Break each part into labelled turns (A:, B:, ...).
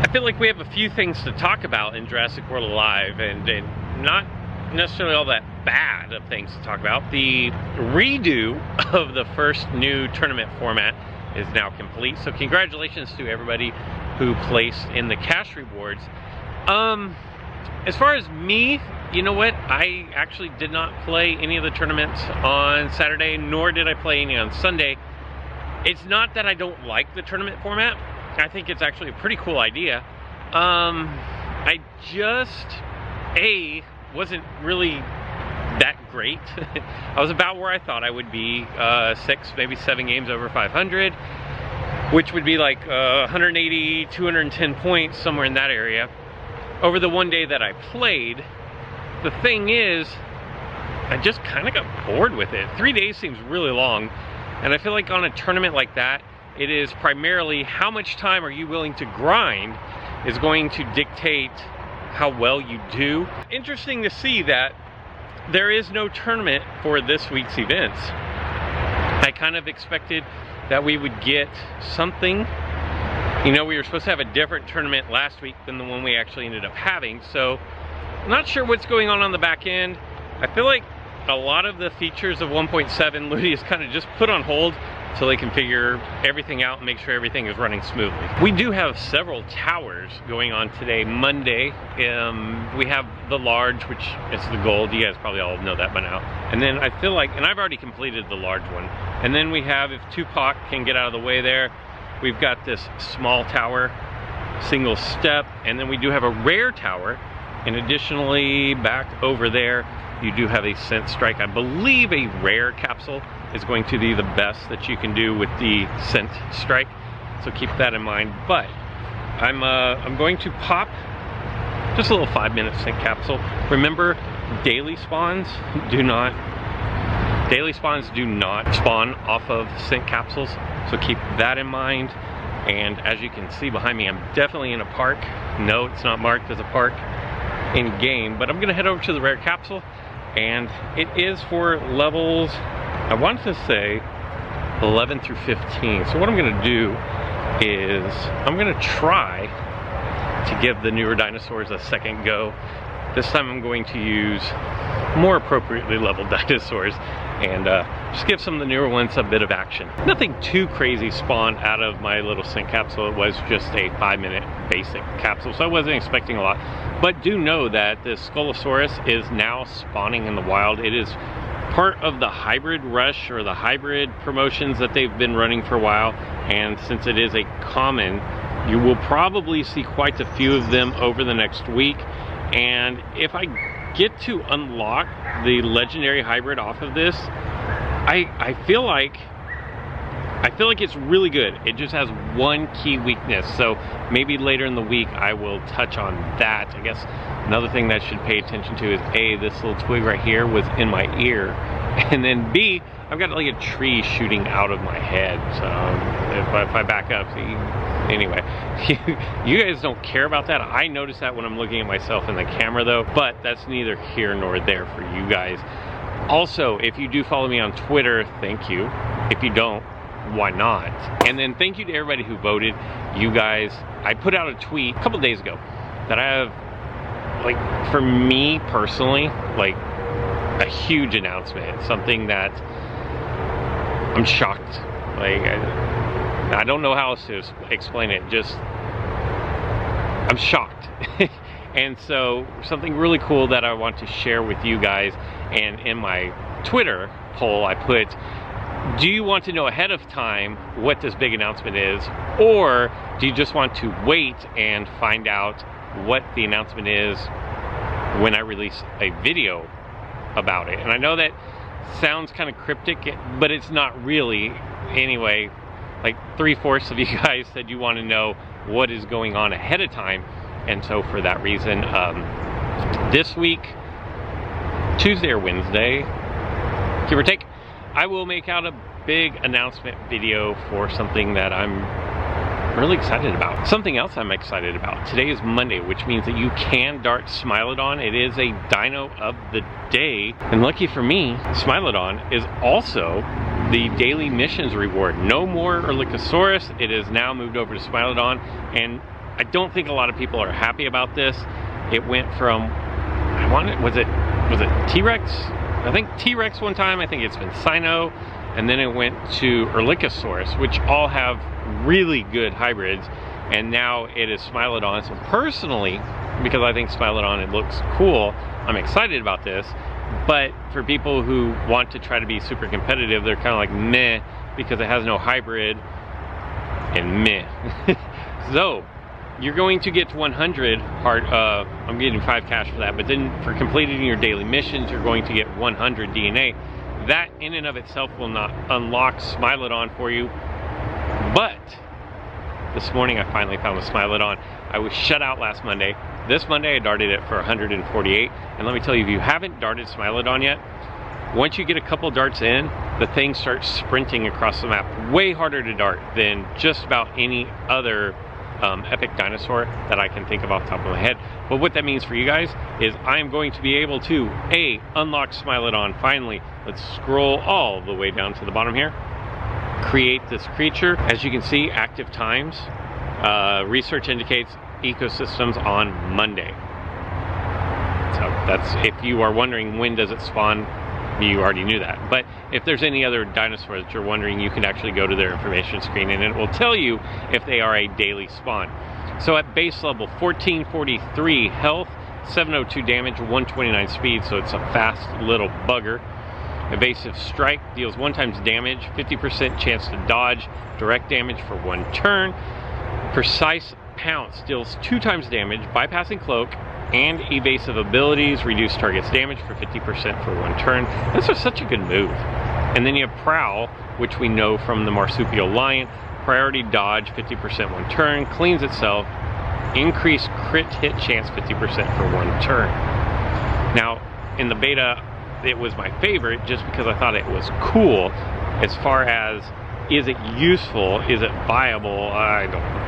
A: I feel like we have a few things to talk about in Jurassic World Alive, and not necessarily all that bad of things to talk about. The redo of the first new tournament format is now complete, so congratulations to everybody who placed in the cash rewards. As far as me, you know what? I actually did not play any of the tournaments on Saturday, nor did I play any on Sunday. It's not that I don't like the tournament format. I think it's actually a pretty cool idea. I just, wasn't really that great. I was about where I thought I would be, 6, maybe 7 games over 500, which would be like 180, 210 points, somewhere in that area, over the one day that I played. The thing is, I just kind of got bored with it. 3 days seems really long, and I feel like on a tournament like that, it is primarily how much time are you willing to grind is going to dictate how well you do. Interesting to see that there is no tournament for this week's events. I kind of expected that we would get something. You know, we were supposed to have a different tournament last week than the one we actually ended up having, so I'm not sure what's going on the back end. I feel like a lot of the features of 1.7 Ludi is kind of just put on hold so they can figure everything out and make sure everything is running smoothly. We do have several towers going on today, Monday. We have the large, which is the gold. You guys probably all know that by now. And then I feel like, and I've already completed the large one. And then we have, if Tupac can get out of the way there, we've got this small tower, single step, and then we do have a rare tower. And additionally, back over there, you do have a scent strike. I believe a rare capsule is going to be the best that you can do with the scent strike, so keep that in mind. But I'm going to pop just a little 5-minute scent capsule. Remember, daily spawns do not spawn off of scent capsules, so keep that in mind. And as you can see behind me, I'm definitely in a park. No, it's not marked as a park in game, but I'm gonna head over to the rare capsule, and it is for levels, I want to say 11 through 15. So what I'm gonna do is I'm gonna try to give the newer dinosaurs a second go. This time I'm going to use more appropriately leveled dinosaurs and just give some of the newer ones a bit of action. Nothing too crazy spawned out of my little scent capsule. It was just a 5-minute basic capsule, so I wasn't expecting a lot. But do know that the Sculosaurus is now spawning in the wild. It is part of the hybrid rush or the hybrid promotions that they've been running for a while, and since it is a common, you will probably see quite a few of them over the next week. And if I get to unlock the legendary hybrid off of this, I feel like it's really good. It just has one key weakness, so maybe later in the week I will touch on that. I guess another thing that I should pay attention to is A, this little twig right here was in my ear, and then B, I've got like a tree shooting out of my head. So if I back up, anyway, you guys don't care about that. I notice that when I'm looking at myself in the camera though, but that's neither here nor there for you guys. Also, if you do follow me on Twitter, thank you. If you don't, why not? And then thank you to everybody who voted. You guys, I put out a tweet a couple days ago that I have, like, for me personally, like a huge announcement, something that I'm shocked. Like, I don't know how else to explain it, just I'm shocked. And so something really cool that I want to share with you guys, and in my Twitter poll I put, do you want to know ahead of time what this big announcement is, or do you just want to wait and find out what the announcement is when I release a video about it? And I know that sounds kind of cryptic, but it's not really. Anyway, like 3/4 of you guys said you want to know what is going on ahead of time, and so for that reason, this week, Tuesday or Wednesday, give or take, I will make out a big announcement video for something that I'm really excited about. Something else I'm excited about. Today is Monday, which means that you can dart Smilodon. It is a dino of the day, and lucky for me, Smilodon is also the daily missions reward. No more Erlikosaurus. It is now moved over to Smilodon, and I don't think a lot of people are happy about this. It went from, was it T-Rex? I think T-Rex one time, I think it's been Sino, and then it went to Erlikosaurus, which all have really good hybrids, and now it is Smilodon. So personally, because I think Smilodon, it looks cool, I'm excited about this. But for people who want to try to be super competitive, they're kind of like meh, because it has no hybrid, and meh. So you're going to get to 100 I'm getting 5 cash for that, but then for completing your daily missions, you're going to get 100 DNA. That in and of itself will not unlock Smilodon for you, but this morning I finally found the Smilodon. I was shut out last Monday. This Monday I darted it for 148, and let me tell you, if you haven't darted Smilodon yet, once you get a couple darts in, the thing starts sprinting across the map. Way harder to dart than just about any other epic dinosaur that I can think of off the top of my head. But what that means for you guys is I am going to be able to unlock Smilodon finally. Let's scroll all the way down to the bottom here. Create this creature. As you can see, active times. Research indicates ecosystems on Monday. So that's, if you are wondering when does it spawn, you already knew that. But if there's any other dinosaurs that you're wondering, you can actually go to their information screen and it will tell you if they are a daily spawn. So at base level, 1443 health, 702 damage, 129 speed, so it's a fast little bugger. Evasive strike deals 1 times damage, 50% chance to dodge, direct damage for 1 turn. Precise pounce deals 2 times damage, bypassing cloak, and evasive abilities reduce target's damage for 50% for 1 turn. This is such a good move. And then you have Prowl, which we know from the marsupial lion. Priority dodge, 50% 1 turn, cleans itself, increased crit hit chance 50% for 1 turn. Now, in the beta, it was my favorite just because I thought it was cool. As far as, is it useful? Is it viable? I don't know.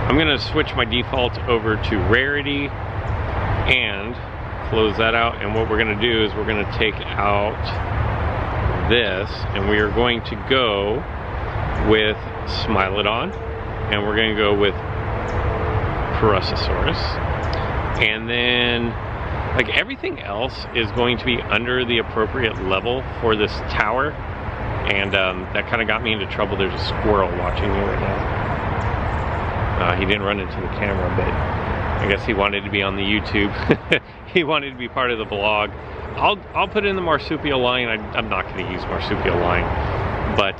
A: I'm gonna switch my default over to rarity and close that out. And what we're gonna do is we're gonna take out this and we are going to go with Smilodon and we're gonna go with Parasaurus. And then like everything else is going to be under the appropriate level for this tower. And that kind of got me into trouble. There's a squirrel watching me right now. He didn't run into the camera, but I guess he wanted to be on the YouTube. He wanted to be part of the vlog. I'll put in the marsupial lion. I'm not going to use marsupial lion. But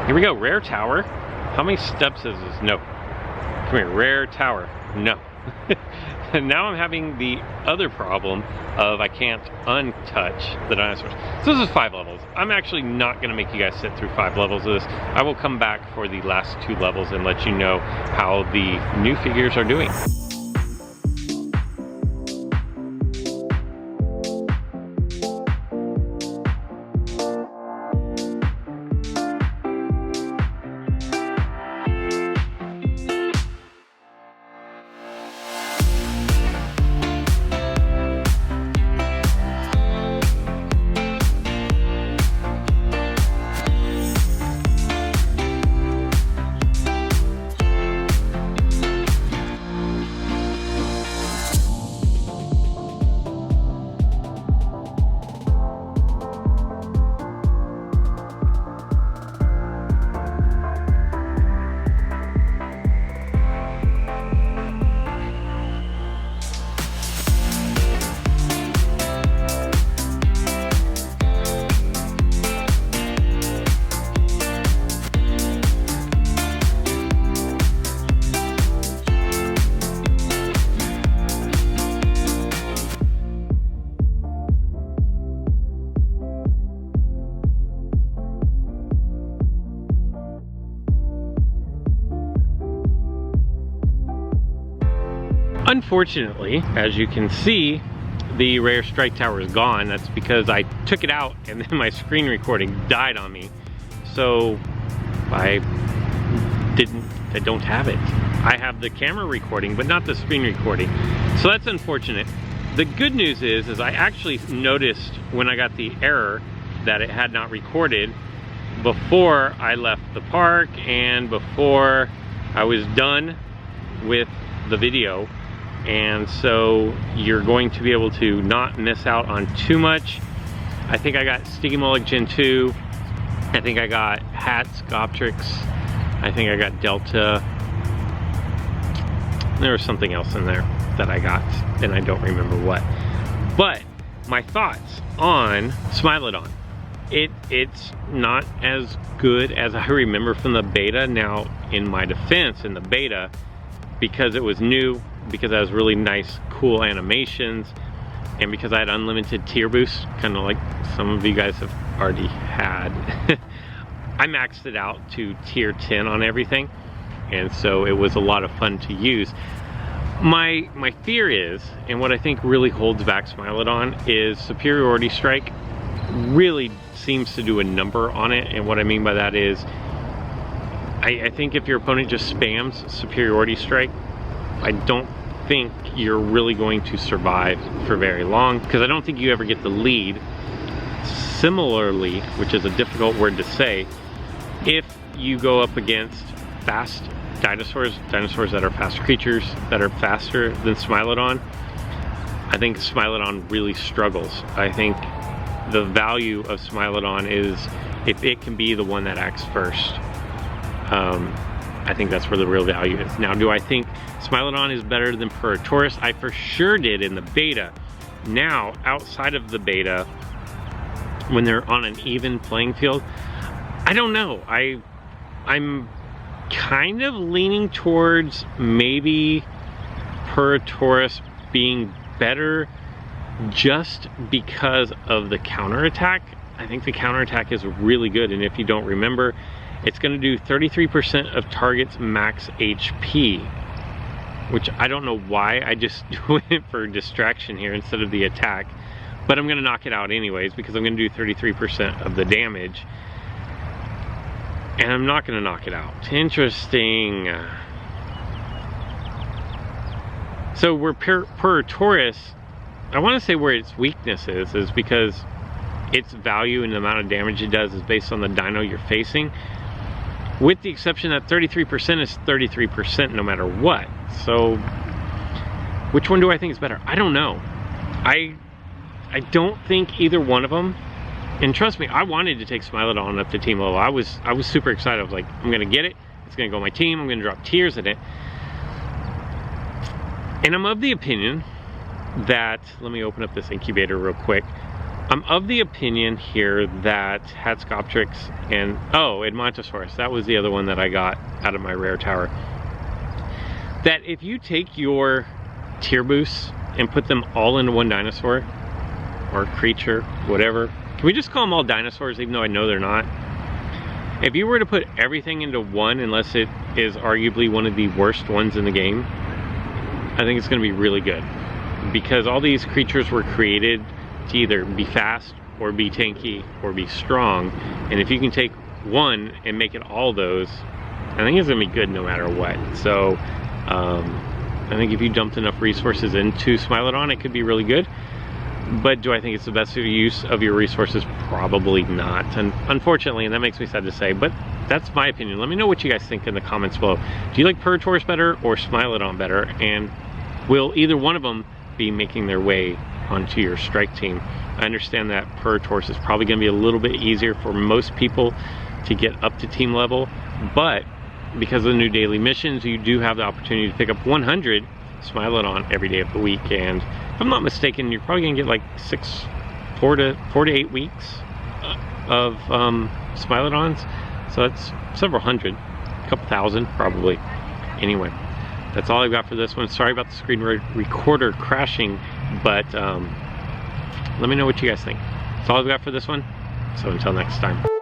A: here we go, rare tower. How many steps is this? No. Come here, rare tower. No. And now I'm having the other problem of I can't untouch the dinosaurs. So this is 5 levels. I'm actually not going to make you guys sit through 5 levels of this. I will come back for the last 2 levels and let you know how the new figures are doing. Unfortunately, as you can see, the rare strike tower is gone. That's because I took it out and then my screen recording died on me. So I don't have it. I have the camera recording, but not the screen recording. So that's unfortunate. The good news is I actually noticed when I got the error that it had not recorded before I left the park and before I was done with the video, and so you're going to be able to not miss out on too much. I think I got Sticky Mullet Gen 2. I think I got Hats, Goptrix. I think I got Delta. There was something else in there that I got, and I don't remember what. But my thoughts on Smilodon. It's not as good as I remember from the beta. Now, in my defense, in the beta, because it was new, because I has really nice, cool animations, and because I had unlimited tier boosts, kind of like some of you guys have already had, I maxed it out to tier 10 on everything, and so it was a lot of fun to use. My fear is, and what I think really holds back Smilodon, is Superiority Strike really seems to do a number on it. And what I mean by that is, I think if your opponent just spams Superiority Strike, I don't think you're really going to survive for very long, because I don't think you ever get the lead. Similarly, which is a difficult word to say, if you go up against fast dinosaurs that are fast creatures, that are faster than Smilodon, I think Smilodon really struggles. I think the value of Smilodon is if it can be the one that acts first. I think that's where the real value is. Now, do I think Smilodon is better than Puritaurus? I for sure did in the beta. Now, outside of the beta, when they're on an even playing field, I don't know. I'm kind of leaning towards maybe Puritaurus being better just because of the counterattack. I think the counterattack is really good, and if you don't remember, it's going to do 33% of targets max HP, which I don't know why I just went for distraction here instead of the attack, but I'm going to knock it out anyways because I'm going to do 33% of the damage, and I'm not going to knock it out. Interesting. So where Puritaurus, I want to say where its weakness is because its value and the amount of damage it does is based on the dino you're facing, with the exception that 33% is 33% no matter what. So which one do I think is better? I don't know. I don't think either one of them, and trust me, I wanted to take Smilodon up to team level. I was super excited. I was like, I'm gonna get it, it's gonna go on my team, I'm gonna drop tiers in it. And I'm of the opinion that, let me open up this incubator real quick. I'm of the opinion here that Hatscoptrix and, oh, Edmontosaurus, that was the other one that I got out of my rare tower, that if you take your tier boosts and put them all into one dinosaur or creature, whatever, can we just call them all dinosaurs even though I know they're not? If you were to put everything into one, unless it is arguably one of the worst ones in the game, I think it's going to be really good, because all these creatures were created to either be fast or be tanky or be strong, and if you can take one and make it all those, I think it's gonna be good no matter what. So I think if you dumped enough resources into Smilodon, it could be really good. But do I think it's the best use of your resources? Probably not, and unfortunately, and that makes me sad to say, but that's my opinion. Let me know what you guys think in the comments below. Do you like Puritaurus better or Smilodon better, and will either one of them be making their way onto your strike team? I understand that Puritaurus is probably going to be a little bit easier for most people to get up to team level, but because of the new daily missions, you do have the opportunity to pick up 100 Smilodon every day of the week, and if I'm not mistaken, you're probably going to get like 4 to 8 weeks of Smilodons, so that's several hundred, a couple thousand probably. Anyway, that's all I've got for this one. Sorry about the screen recorder crashing, but let me know what you guys think. That's all I've got for this one. So until next time.